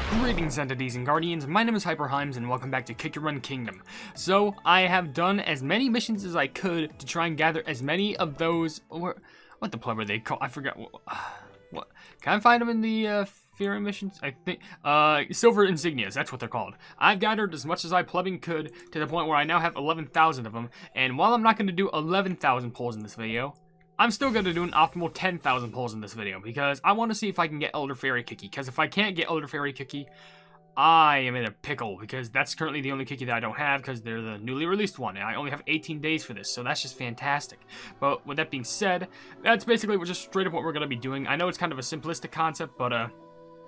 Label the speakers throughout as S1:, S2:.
S1: Greetings, entities and guardians. My name is HyperHimes, and welcome back to Kick Your Run Kingdom. So, I have done as many missions as I could to try and gather as many of those. What the pleb are they called? I forgot. What? Can I find them in the Faerie missions? I think. Silver insignias. That's what they're called. I've gathered as much as I plubbing could to the point where I now have 11,000 of them. And while I'm not going to do 11,000 pulls in this video, I'm still going to do an optimal 10,000 pulls in this video, because I want to see if I can get Elder Faerie Cookie, because if I can't get Elder Faerie Cookie, I am in a pickle, because that's currently the only cookie that I don't have, because they're the newly released one, and I only have 18 days for this, so that's just fantastic. But with that being said, that's basically just straight up what we're going to be doing. I know it's kind of a simplistic concept, but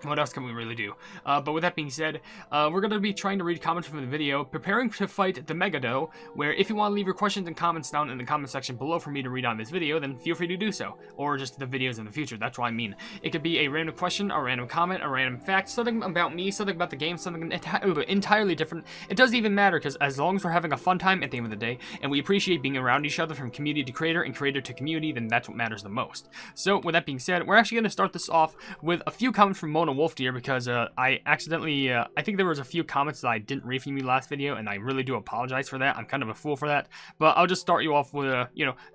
S1: what else can we really do? But with that being said, we're going to be trying to read comments from the video, preparing to fight the Megado, where if you want to leave your questions and comments down in the comment section below for me to read on this video, then feel free to do so. Or just the videos in the future, that's what I mean. It could be a random question, a random comment, a random fact, something about me, something about the game, something entirely different. It doesn't even matter, because as long as we're having a fun time at the end of the day, and we appreciate being around each other from community to creator and creator to community, then that's what matters the most. So, with that being said, we're actually going to start this off with a few comments from Mona Wolf Deer, because I accidentally, I think there was a few comments that I didn't read from you last video, and I really do apologize for that. I'm kind of a fool for that, but I'll just start you off with,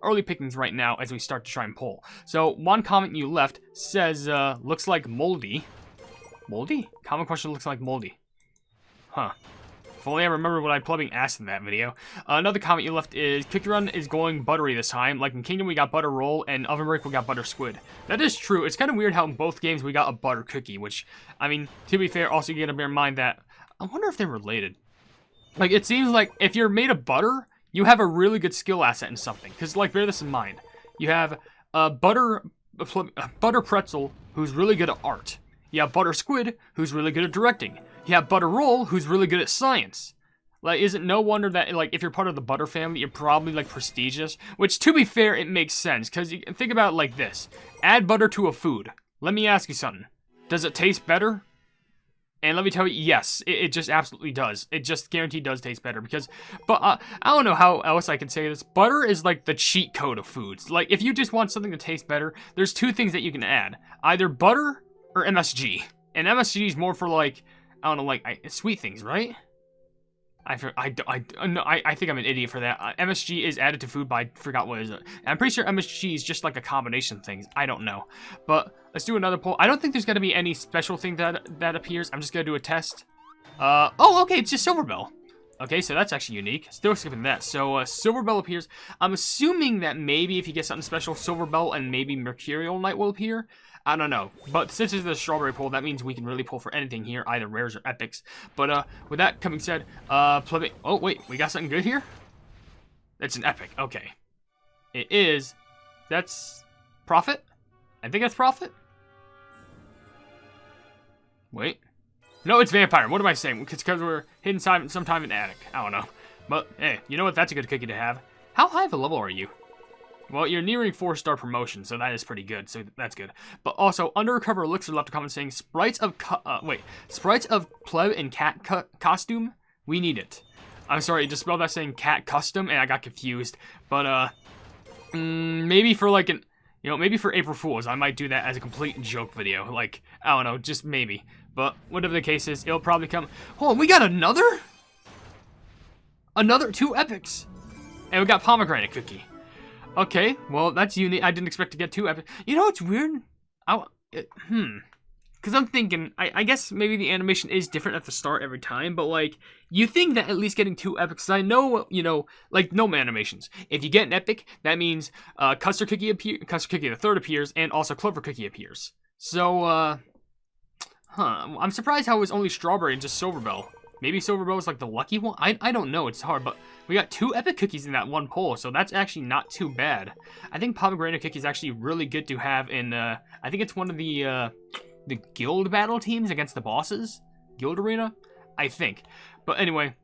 S1: early pickings right now as we start to try and pull. So, one comment you left says, looks like moldy. Moldy? Common question looks like moldy. Huh. If only I remember what I plubbing asked in that video. Another comment you left is, Kick Your Run is going buttery this time. Like in Kingdom we got butter roll, and OvenBreak we got butter squid. That is true. It's kind of weird how in both games we got a butter cookie, which, I mean, to be fair, also you gotta bear in mind that, I wonder if they're related. Like, it seems like if you're made of butter, you have a really good skill asset in something. Because, like, bear this in mind. You have butter pretzel, who's really good at art. You have butter squid, who's really good at directing. You have butter roll, who's really good at science. Like, is it no wonder that, like, if you're part of the butter family, you're probably, like, prestigious? Which, to be fair, it makes sense, because you think about it like this. Add butter to a food. Let me ask you something. Does it taste better? And let me tell you, yes, it just absolutely does. It just guaranteed does taste better, because, but I don't know how else I can say this. Butter is like the cheat code of foods. Like, if you just want something to taste better, there's two things that you can add. Either butter or MSG. And MSG is more for, like, I don't know, like, sweet things, right? I think I'm an idiot for that. MSG is added to food, but I forgot what it is. I'm pretty sure MSG is just like a combination of things. I don't know. But let's do another poll. I don't think there's going to be any special thing that appears. I'm just going to do a test. Oh, okay, it's just Silverbell. Okay, so that's actually unique. Still skipping that. So, Silverbell appears. I'm assuming that maybe if you get something special, Silverbell and maybe Mercurial Knight will appear. I don't know. But since it's the strawberry pull, that means we can really pull for anything here, either rares or epics. But, with that coming said, oh, wait, we got something good here? That's an epic. Okay. It is. That's Prophet? I think that's Prophet? Wait. No, it's Vampire. What am I saying? It's because we're hidden sometime in the attic. I don't know. But, hey, you know what? That's a good cookie to have. How high of a level are you? Well, you're nearing 4-star promotion, so that is pretty good. So that's good. But also, Undercover Elixir left a comment saying, Sprites of pleb and cat costume? We need it. I'm sorry, just spelled that saying cat custom, and I got confused. But, maybe for like an, maybe for April Fools, I might do that as a complete joke video. Like, I don't know, just maybe. But whatever the case is, it'll probably come. Oh, we got another? Another 2 epics. And we got Pomegranate Cookie. Okay, well, that's unique. I didn't expect to get 2 epics. You know what's weird? Because I'm thinking, I guess maybe the animation is different at the start every time, but, like, you think that at least getting 2 epics, I know, like, gnome animations. If you get an epic, that means Custard Cookie the third appears, and also Clover Cookie appears. So, I'm surprised how it was only Strawberry and just Silverbell. Maybe Silverbell is like the lucky one? I don't know, it's hard, but we got 2 epic cookies in that one poll, so that's actually not too bad. I think Pomegranate Cookie is actually really good to have in, I think it's one of the guild battle teams against the bosses? Guild Arena? I think. But anyway,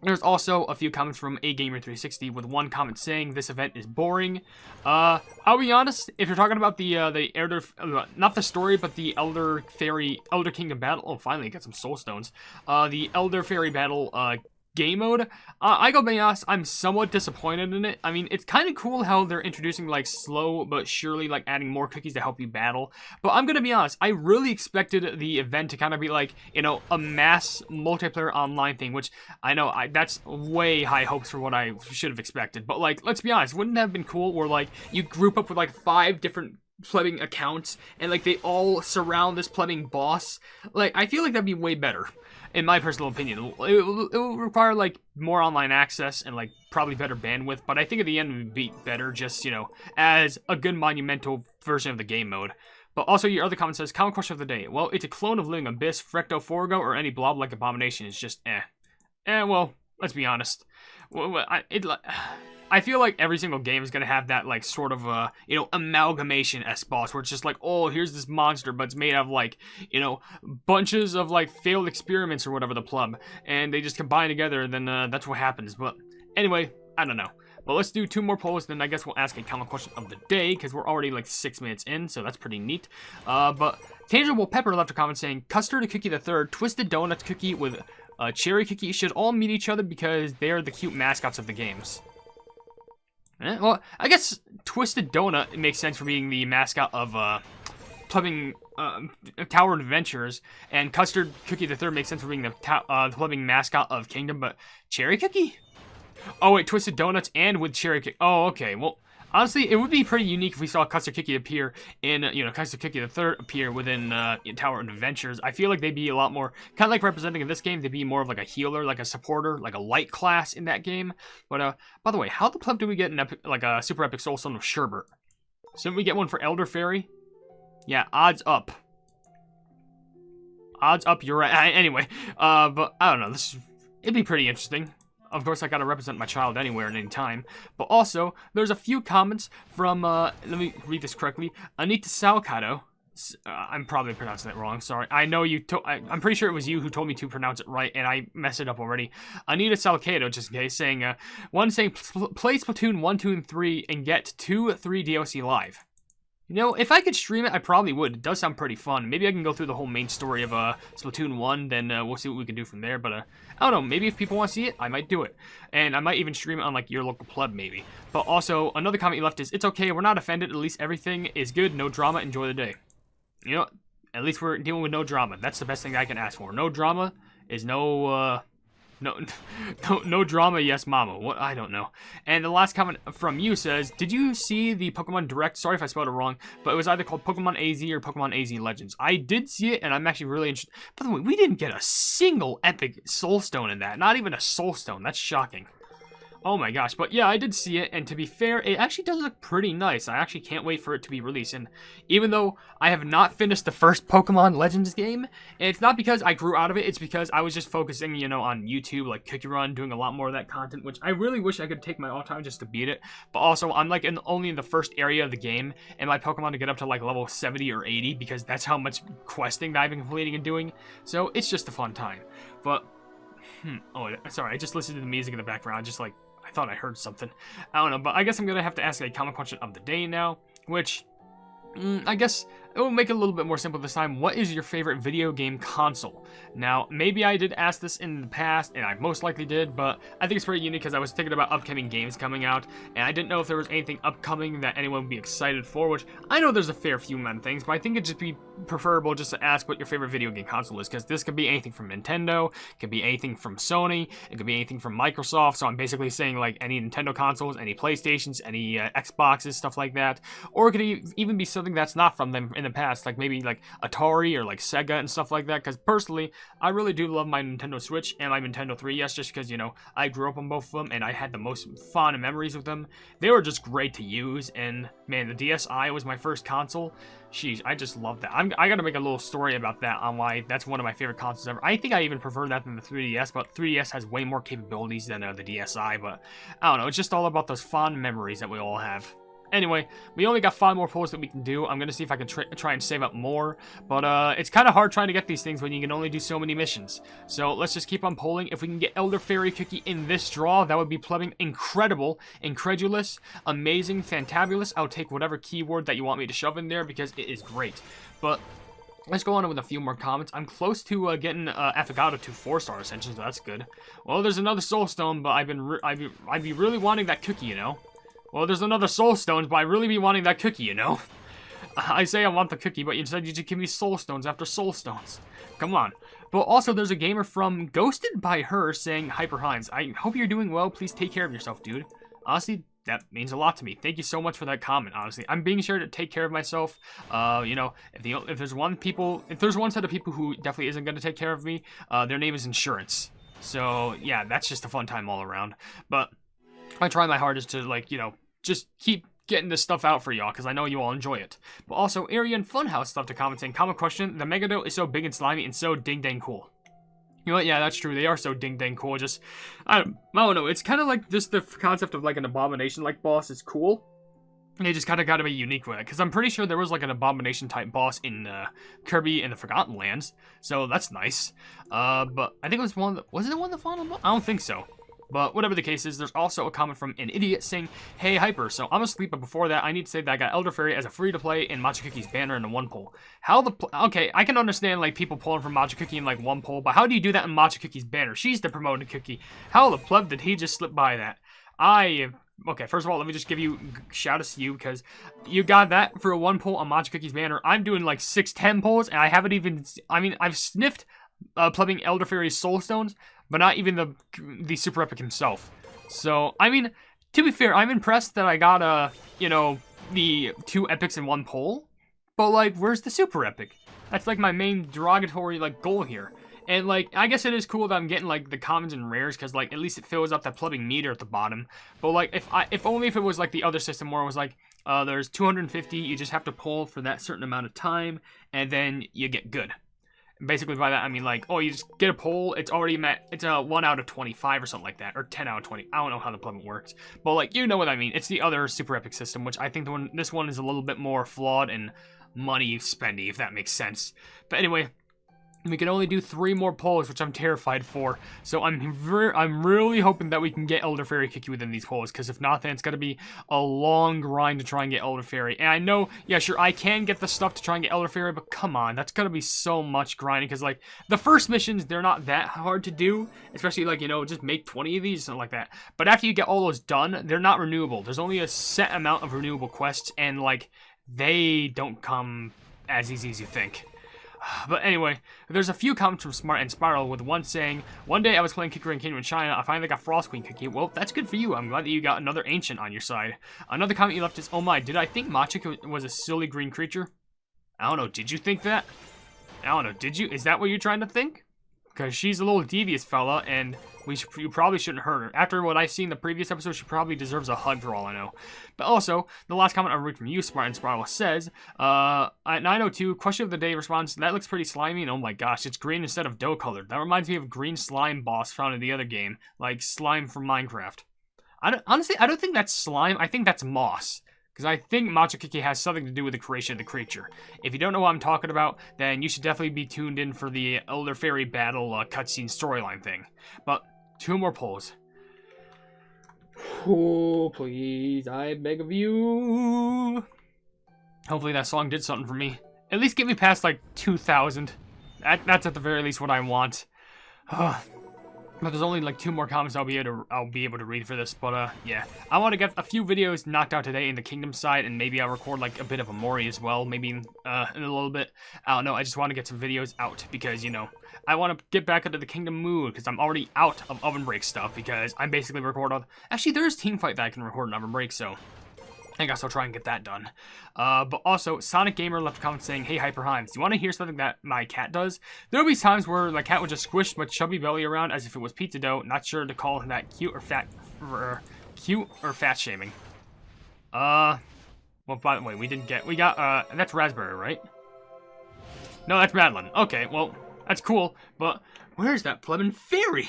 S1: there's also a few comments from AGamer360 with one comment saying this event is boring. I'll be honest, if you're talking about the Elder, not the story, but the Elder Kingdom battle. Oh, finally, got some soul stones. The Elder Faerie battle, game mode, I gotta be honest, I'm somewhat disappointed in it. I mean, it's kind of cool how they're introducing, like, slow but surely, like, adding more cookies to help you battle. But I'm gonna be honest, I really expected the event to kind of be like, you know, a mass multiplayer online thing, which I know that's way high hopes for what I should have expected. But, like, let's be honest, wouldn't that have been cool where, like, you group up with, like, 5 different plebing accounts and, like, they all surround this plebing boss? Like, I feel like that'd be way better. In my personal opinion, it will require, like, more online access and, like, probably better bandwidth, but I think at the end it would be better just, you know, as a good monumental version of the game mode. But also, your other comment says, common question of the day. Well, it's a clone of Living Abyss, Frecto Forgo, or any blob-like abomination is just eh. Well, let's be honest. I feel like every single game is going to have that, like, sort of, you know, amalgamation-esque boss, where it's just like, oh, here's this monster, but it's made out of, like, you know, bunches of, like, failed experiments or whatever the pleb, and they just combine together, and then, that's what happens. But, anyway, I don't know. But let's do 2 more polls, then I guess we'll ask a common question of the day, because we're already, like, 6 minutes in, so that's pretty neat. But Tangible Pepper left a comment saying, Custard Cookie the Third, Twisted Donut Cookie with Cherry Cookie should all meet each other because they are the cute mascots of the games. Well, I guess Twisted Donut makes sense for being the mascot of Plumbing Tower Adventures, and Custard Cookie the Third makes sense for being the Plumbing mascot of Kingdom, but Cherry Cookie? Oh wait, Twisted Donuts and with Cherry Cookie. Oh, okay. Well, honestly, it would be pretty unique if we saw Custard Cookie appear in, you know, Custard Cookie the Third appear within Tower Adventures. I feel like they'd be a lot more, kind of like representing in this game, they'd be more of like a healer, like a supporter, like a light class in that game. But, by the way, how the pleb do we get an epic, like a super epic soul stone of Sherbert? Shouldn't we get one for Elder Faerie? Yeah, odds up. Odds up, you're right. Anyway, but I don't know, it'd be pretty interesting. Of course, I gotta represent my child anywhere at any time. But also, there's a few comments from, let me read this correctly, Anita Salcado. I'm probably pronouncing that wrong, sorry. I know you, I'm pretty sure it was you who told me to pronounce it right, and I messed it up already. Anita Salcado, just in case, saying, one saying, play Splatoon 1, 2, and 3, and get 2, 3 DLC live. You know, if I could stream it, I probably would. It does sound pretty fun. Maybe I can go through the whole main story of Splatoon 1, then we'll see what we can do from there. But, I don't know, maybe if people want to see it, I might do it. And I might even stream it on, like, your local pleb, maybe. But also, another comment you left is, it's okay, we're not offended, at least everything is good, no drama, enjoy the day. You know, at least we're dealing with no drama. That's the best thing I can ask for. No drama is no drama, yes mama. What? I don't know. And the last comment from you says, did you see the Pokemon Direct? Sorry if I spelled it wrong, but it was either called Pokemon AZ or Pokemon AZ Legends. I did see it, and I'm actually really interested. By the way, we didn't get a single epic Soul Stone in that. Not even a Soul Stone. That's shocking. Oh my gosh, but yeah, I did see it, and to be fair, it actually does look pretty nice. I actually can't wait for it to be released, and even though I have not finished the first Pokemon Legends game, and it's not because I grew out of it, it's because I was just focusing, you know, on YouTube, like Cookie Run, doing a lot more of that content, which I really wish I could take my own time just to beat it, but also, I'm like only in the first area of the game, and my Pokemon to get up to like level 70 or 80, because that's how much questing that I've been completing and doing, so it's just a fun time, but, oh, sorry, I just listened to the music in the background, just like, I thought I heard something. I don't know, but I guess I'm gonna have to ask a common question of the day now, which, I guess it will make it a little bit more simple this time. What is your favorite video game console? Now, maybe I did ask this in the past, and I most likely did, but I think it's pretty unique because I was thinking about upcoming games coming out, and I didn't know if there was anything upcoming that anyone would be excited for, which I know there's a fair few amount of things, but I think it'd just be preferable just to ask what your favorite video game console is, because this could be anything from Nintendo, it could be anything from Sony, it could be anything from Microsoft, so I'm basically saying like any Nintendo consoles, any PlayStations, any Xboxes, stuff like that, or it could even be something that's not from them in the past, like maybe like Atari or like Sega and stuff like that, because personally, I really do love my Nintendo Switch and my Nintendo 3DS, just because, you know, I grew up on both of them, and I had the most fond memories with them. They were just great to use, and man, the DSi was my first console. Sheesh, I just love that. I gotta make a little story about that on why that's one of my favorite consoles ever. I think I even prefer that than the 3DS, but 3DS has way more capabilities than the DSi, but I don't know, it's just all about those fond memories that we all have. Anyway, we only got 5 more polls that we can do. I'm going to see if I can try and save up more. But it's kind of hard trying to get these things when you can only do so many missions. So let's just keep on polling. If we can get Elder Faerie Cookie in this draw, that would be plumbing incredible, incredulous, amazing, fantabulous. I'll take whatever keyword that you want me to shove in there because it is great. But let's go on with a few more comments. I'm close to getting Affogato to 4-star ascension, so that's good. Well, there's another soul stone, but I'd be really wanting that cookie, you know. Well, there's another soul stones, but I really be wanting that cookie, you know. I say I want the cookie, but instead you just give me soul stones after soul stones. Come on. But also, there's a gamer from Ghosted by Her saying, HyperHimes, I hope you're doing well. Please take care of yourself, dude. Honestly, that means a lot to me. Thank you so much for that comment, honestly. I'm being sure to take care of myself. You know, if there's one set of people who definitely isn't going to take care of me, their name is Insurance. So, yeah, that's just a fun time all around. But I try my hardest to, like, you know, just keep getting this stuff out for y'all, because I know you all enjoy it. But also, Arian Funhouse left a comment saying, common question, the Megado is so big and slimy and so ding-dang cool. You know what, yeah, that's true, they are so ding-dang cool, just, I don't know, it's kind of like just the concept of like an abomination-like boss is cool. They just kind of got to be unique with it, because I'm pretty sure there was like an abomination-type boss in Kirby and the Forgotten Lands, so that's nice. But I think it was was it one of the final boss? I don't think so. But whatever the case is, there's also a comment from an idiot saying, hey Hyper, so I'm asleep, but before that, I need to say that I got Elder Fairy as a free-to-play in Machukuki's banner in a one pull. Okay, I can understand like people pulling from Machukuki in like one pull, but how do you do that in Machukuki's banner? She's the promoted cookie. How the pleb did he just slip by that? Okay, first of all, let me just give you shout-outs to you, because you got that for a one pull on Machukuki's banner. I'm doing like 6-10 pulls, and I haven't even, I've sniffed plubbing Elder Fairy's Soul Stones, but not even the Super Epic himself. So, I mean, to be fair, I'm impressed that I got, you know, the 2 epics in one pull. But, like, where's the Super Epic? That's, like, my main derogatory, like, goal here. And, like, I guess it is cool that I'm getting, like, the commons and rares, because, like, at least it fills up that plubbing meter at the bottom. But, like, if only if it was, like, the other system where it was, like, there's 250, you just have to pull for that certain amount of time, and then you get good. Basically by that I mean like, oh, you just get a poll, it's already met, it's a 1 out of 25 or something like that, or 10 out of 20, I don't know how the plugin works, but like, you know what I mean, it's the other super epic system, which I think this one is a little bit more flawed and money spendy, if that makes sense. But anyway, we can only do 3 more polls, which I'm terrified for. So I'm really hoping that we can get Elder Fairy Kiki within these polls, because if not, then it's going to be a long grind to try and get Elder Fairy. And I know, yeah, sure, I can get the stuff to try and get Elder Fairy, but come on, that's going to be so much grinding, because, like, the first missions, they're not that hard to do, especially, like, you know, just make 20 of these, something like that. But after you get all those done, they're not renewable. There's only a set amount of renewable quests, and, like, they don't come as easy as you think. But anyway, there's a few comments from Smart and Spiral, with one saying, one day I was playing Kikuri and Kingdom in China, I finally got Frost Queen Cookie. Well, that's good for you, I'm glad that you got another Ancient on your side. Another comment you left is, oh my, did I think Machuka was a silly green creature? I don't know, did you think that? I don't know, did you? Is that what you're trying to think? Because she's a little devious fella, and you probably shouldn't hurt her. After what I've seen in the previous episode, she probably deserves a hug for all I know. But also, the last comment I read from you, Smart and Spiral, says, at 9:02, question of the day responds, that looks pretty slimy, and oh my gosh, it's green instead of dough colored. That reminds me of green slime boss found in the other game, like slime from Minecraft. Honestly, I don't think that's slime, I think that's moss. Because I think Machukuki has something to do with the creation of the creature. If you don't know what I'm talking about, then you should definitely be tuned in for the Elder Fairy battle cutscene storyline thing. But 2 more polls. Oh, please, I beg of you. Hopefully that song did something for me. At least get me past like 2,000. That's at the very least what I want. But there's only like 2 more comments I'll be able to read for this. But yeah, I want to get a few videos knocked out today in the Kingdom side, and maybe I'll record like a bit of a Mori as well, maybe in a little bit. I don't know. I just want to get some videos out because, you know, I want to get back into the Kingdom mood because I'm already out of OvenBreak stuff because I'm basically recording. Actually, there's Teamfight that I can record in OvenBreak, so I guess I'll try and get that done. But also, Sonic Gamer left a comment saying, hey, HyperHimes, do you want to hear something that my cat does? There'll be times where the cat would just squish my chubby belly around as if it was pizza dough. Not sure to call that cute or fat shaming. Well, by the way, we got, that's Raspberry, right? No, that's Madeline. Okay, well, that's cool, but where's that plebin Faerie?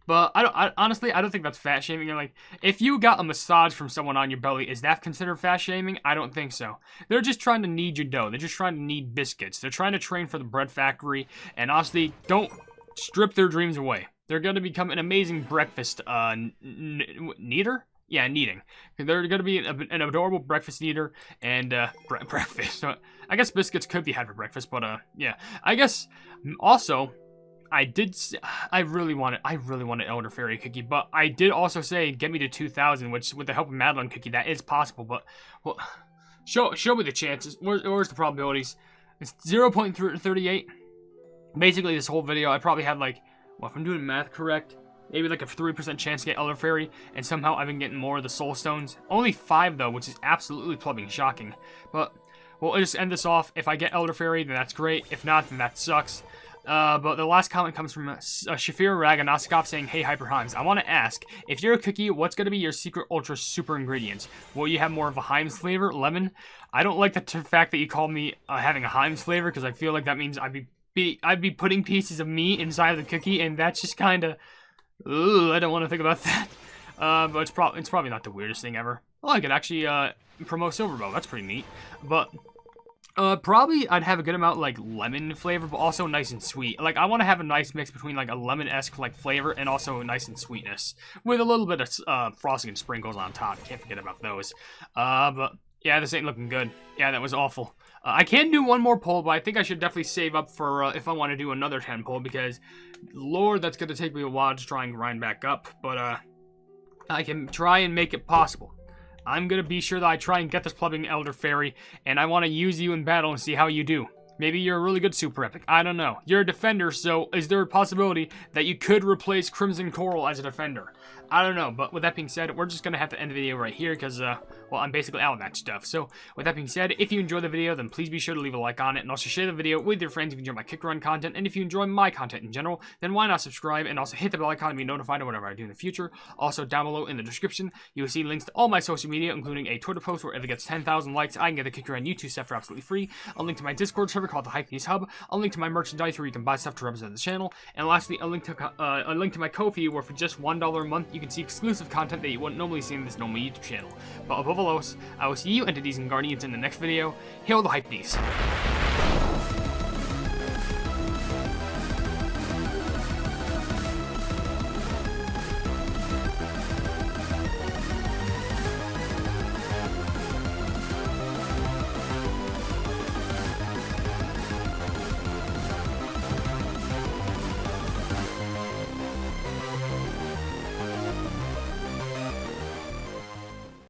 S1: But honestly, I don't think that's fat shaming. Like, if you got a massage from someone on your belly, is that considered fat shaming? I don't think so. They're just trying to knead your dough. They're just trying to knead biscuits. They're trying to train for the bread factory. And honestly, don't strip their dreams away. They're going to become an amazing breakfast kneader? yeah, kneading. They're gonna be an adorable breakfast eater and breakfast. So I guess biscuits could be had for breakfast, but yeah. I guess also I really wanted Elder Fairy cookie, but I did also say get me to 2,000, which with the help of Madeline cookie that is possible. But well, show me the chances. Where's the probabilities? It's 0.38. Basically, this whole video I probably had like, well, if I'm doing math correct, maybe like a 3% chance to get Elder Fairy, and somehow I've been getting more of the Soul Stones. Only 5 though, which is absolutely plumbing shocking. But we'll just end this off. If I get Elder Fairy, then that's great. If not, then that sucks. But the last comment comes from Shafir Raganaskov saying, "Hey HyperHimes, I want to ask, if you're a cookie, what's going to be your secret ultra super ingredients? Will you have more of a Himes flavor, lemon? I don't like the fact that you called me having a Himes flavor, because I feel like that means I'd be putting pieces of meat inside of the cookie, and that's just kind of, I don't want to think about that. But it's probably not the weirdest thing ever. Oh, I could actually promote Silverbow. That's pretty neat. But probably I'd have a good amount like lemon flavor, but also nice and sweet. Like I want to have a nice mix between like a lemon-esque like flavor and also nice and sweetness with a little bit of frosting and sprinkles on top. Can't forget about those. But yeah, this ain't looking good. Yeah, that was awful. I can do one more poll, but I think I should definitely save up for if I want to do another 10 poll, because Lord, that's going to take me a while to try and grind back up. But I can try and make it possible. I'm going to be sure that I try and get this plumbing Elder Fairy, and I want to use you in battle and see how you do. Maybe you're a really good super epic. I don't know. You're a defender, so is there a possibility that you could replace Crimson Coral as a defender? I don't know, but with that being said, we're just going to have to end the video right here because, well, I'm basically out of that stuff. So, with that being said, if you enjoyed the video, then please be sure to leave a like on it, and also share the video with your friends if you enjoy my kick run content, and if you enjoy my content in general, then why not subscribe, and also hit the bell icon to be notified of whatever I do in the future. Also, down below in the description, you will see links to all my social media, including a Twitter post where if it gets 10,000 likes, I can get the kick run YouTube stuff for absolutely free, a link to my Discord server called the Hypenese Hub, a link to my merchandise where you can buy stuff to represent the channel, and lastly, a link to my Ko-fi where for just $1 a month, you can see exclusive content that you wouldn't normally see in this normal YouTube channel. But above all else, I will see you entities and guardians in the next video. Hail the Hypenese.